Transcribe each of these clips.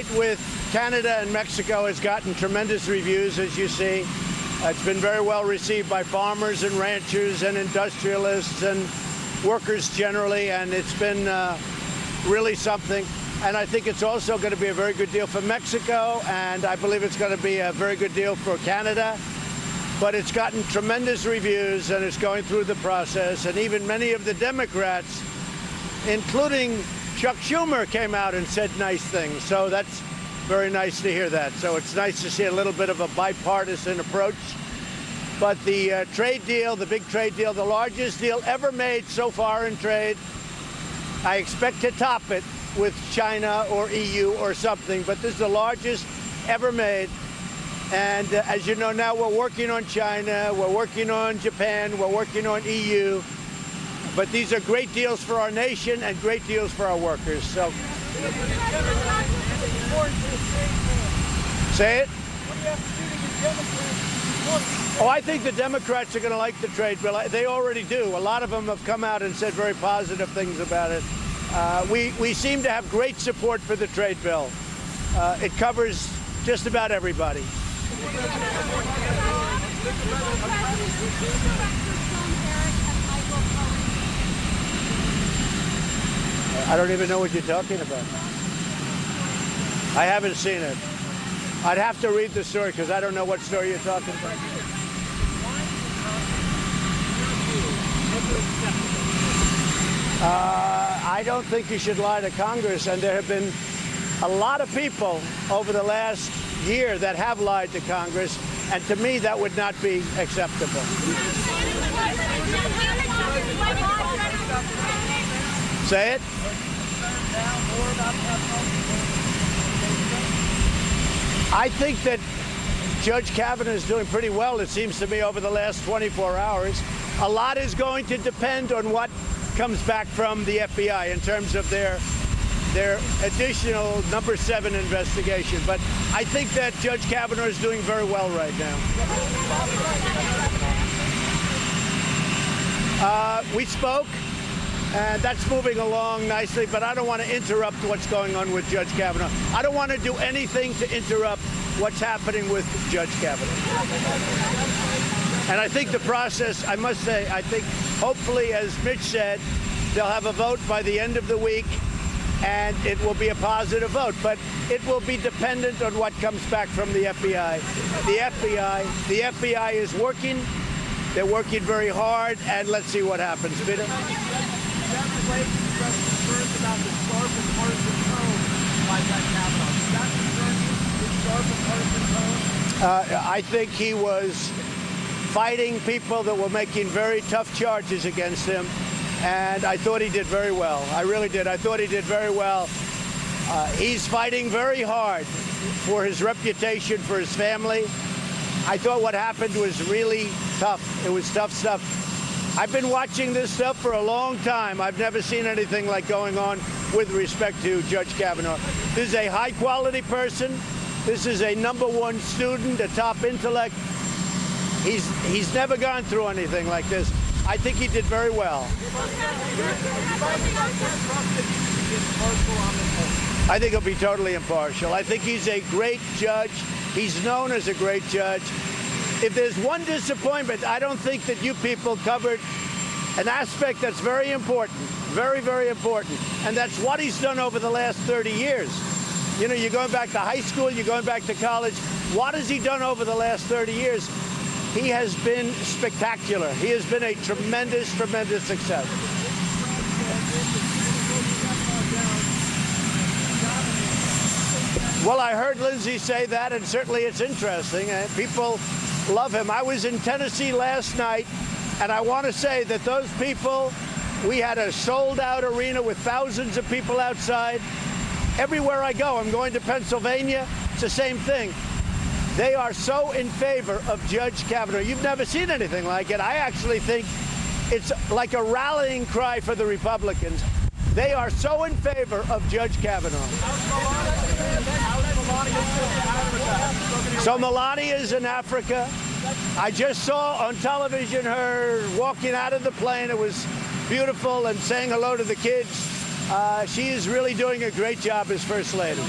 trade with Canada and Mexico has gotten tremendous reviews, as you see. It's been very well received by farmers and ranchers and industrialists and workers generally, and it's been really something. And I think it's also going to be a very good deal for Mexico, and I believe it's going to be a very good deal for Canada. But it's gotten tremendous reviews, and it's going through the process. And even many of the Democrats, including Chuck Schumer, came out and said nice things. So that's very nice to hear that. So it's nice to see a little bit of a bipartisan approach. But the trade deal, the big trade deal, the largest deal ever made so far in trade, I expect to top it with China or EU or something. But this is the largest ever made. And as you know now, we're working on China, we're working on Japan, we're working on EU. But these are great deals for our nation and great deals for our workers. So, say it. Oh, I think the Democrats are going to like the trade bill. They already do. A lot of them have come out and said very positive things about it. We seem to have great support for the trade bill. It covers just about everybody. I don't even know what you're talking about. I haven't seen it. I'd have to read the story because I don't know what story you're talking about. I don't think you should lie to Congress, and there have been a lot of people over the last year that have lied to Congress, and to me that would not be acceptable. Say it. I think that Judge Kavanaugh is doing pretty well, it seems to me, over the last 24 hours. A lot is going to depend on what comes back from the FBI in terms of their additional number 7 investigation. But I think that Judge Kavanaugh is doing very well right now. We spoke, and that's moving along nicely, but I don't want to interrupt what's going on with Judge Kavanaugh. I don't want to do anything to interrupt what's happening with Judge Kavanaugh. And I think the process, I must say, I think hopefully, as Mitch said, they'll have a vote by the end of the week, and it will be a positive vote. But it will be dependent on what comes back from the FBI. The FBI is working. They're working very hard, and let's see what happens. Peter? I think he was fighting people that were making very tough charges against him, and I thought he did very well. I really did. I thought he did very well. He's fighting very hard for his reputation, for his family. I thought what happened was really tough. It was tough stuff. I've been watching this stuff for a long time. I've never seen anything like going on with respect to Judge Kavanaugh. This is a high-quality person. This is a #1 student, a top intellect. He's never gone through anything like this. I think he did very well. I think he'll be totally impartial. I think he's a great judge. He's known as a great judge. If there's one disappointment, I don't think that you people covered an aspect that's very important, very, very important, and that's what he's done over the last 30 years. You know, you're going back to high school, you're going back to college. What has he done over the last 30 years? He has been spectacular. He has been a tremendous, tremendous success. Well, I heard Lindsay say that, and certainly it's interesting. People love him. I was in Tennessee last night, and I want to say that those people, we had a sold-out arena with thousands of people outside. Everywhere I go, I'm going to Pennsylvania, it's the same thing. They are so in favor of Judge Kavanaugh. You've never seen anything like it. I actually think it's like a rallying cry for the Republicans. They are so in favor of Judge Kavanaugh. So Melania's in Africa. I just saw on television her walking out of the plane. It was beautiful, and saying hello to the kids. She is really doing a great job as First Lady.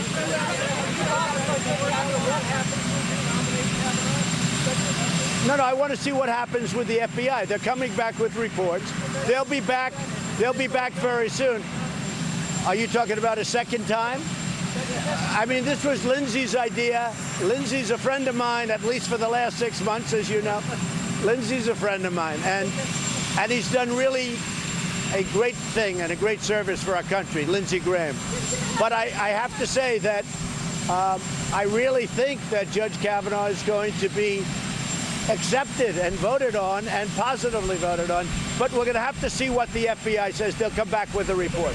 No, I want to see what happens with the FBI. They're coming back with reports. They'll be back very soon. Are you talking about a second time? I mean, this was Lindsay's idea. Lindsay's a friend of mine, at least for the last 6 months, as you know. Lindsay's a friend of mine, and he's done really a great thing and a great service for our country, Lindsey Graham. But I have to say that I really think that Judge Kavanaugh is going to be accepted and voted on and positively voted on. But we're going to have to see what the FBI says. They'll come back with a report.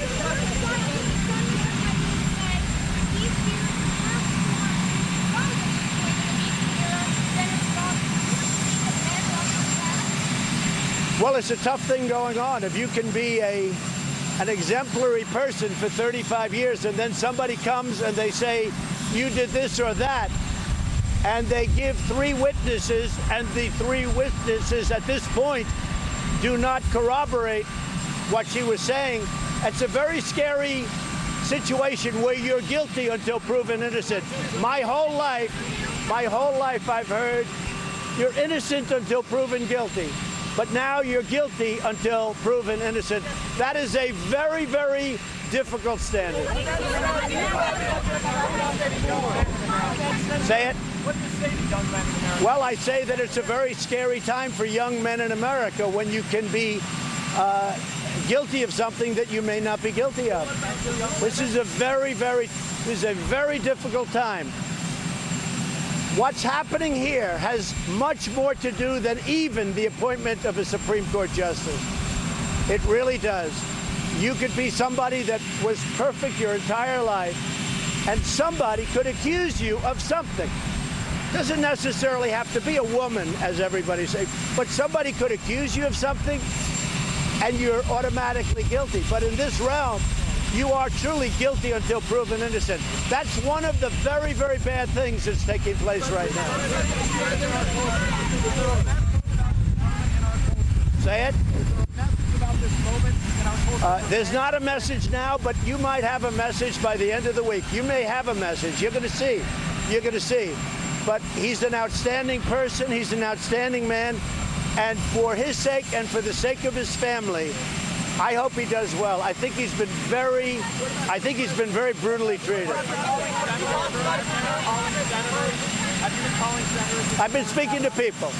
Well, it's a tough thing going on. If you can be an exemplary person for 35 years and then somebody comes and they say, you did this or that, and they give 3 witnesses, and the 3 witnesses at this point do not corroborate what she was saying, it's a very scary situation where you're guilty until proven innocent. My whole life I've heard you're innocent until proven guilty. But now you're guilty until proven innocent. That is a very, very difficult standard. Say it. What do you say to young men in America? Well, I say that it's a very scary time for young men in America when you can be guilty of something that you may not be guilty of. This is a very difficult time. What's happening here has much more to do than even the appointment of a Supreme Court justice. It really does. You could be somebody that was perfect your entire life, and somebody could accuse you of something. Doesn't necessarily have to be a woman, as everybody says, but somebody could accuse you of something, and you're automatically guilty. But in this realm, you are truly guilty until proven innocent. That's one of the very, very bad things that's taking place right now. Say it. There's not a message now, but you might have a message by the end of the week. You may have a message. You're going to see. You're going to see. But he's an outstanding person. He's an outstanding man. And for his sake and for the sake of his family, I hope he does well. I think he's been very brutally treated. I've been speaking to people.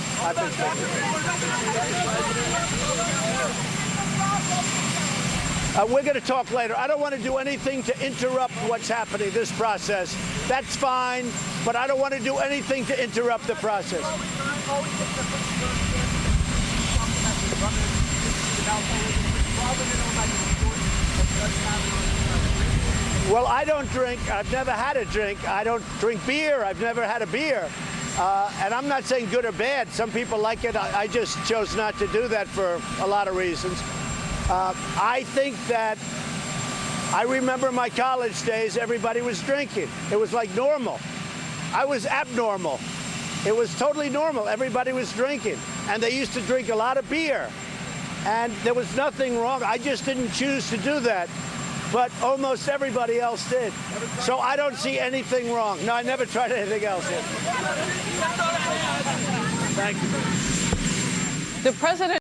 We're going to talk later. I don't want to do anything to interrupt what's happening, this process. That's fine, but I don't want to do anything to interrupt the process. Well, I don't drink. I've never had a drink. I don't drink beer. I've never had a beer. And I'm not saying good or bad. Some people like it. I just chose not to do that for a lot of reasons. I think that I remember my college days, everybody was drinking. It was like normal. I was abnormal. It was totally normal. Everybody was drinking. And they used to drink a lot of beer. And there was nothing wrong. I just didn't choose to do that. But almost everybody else did. So I don't see anything wrong. No, I never tried anything else yet. Thank you. The president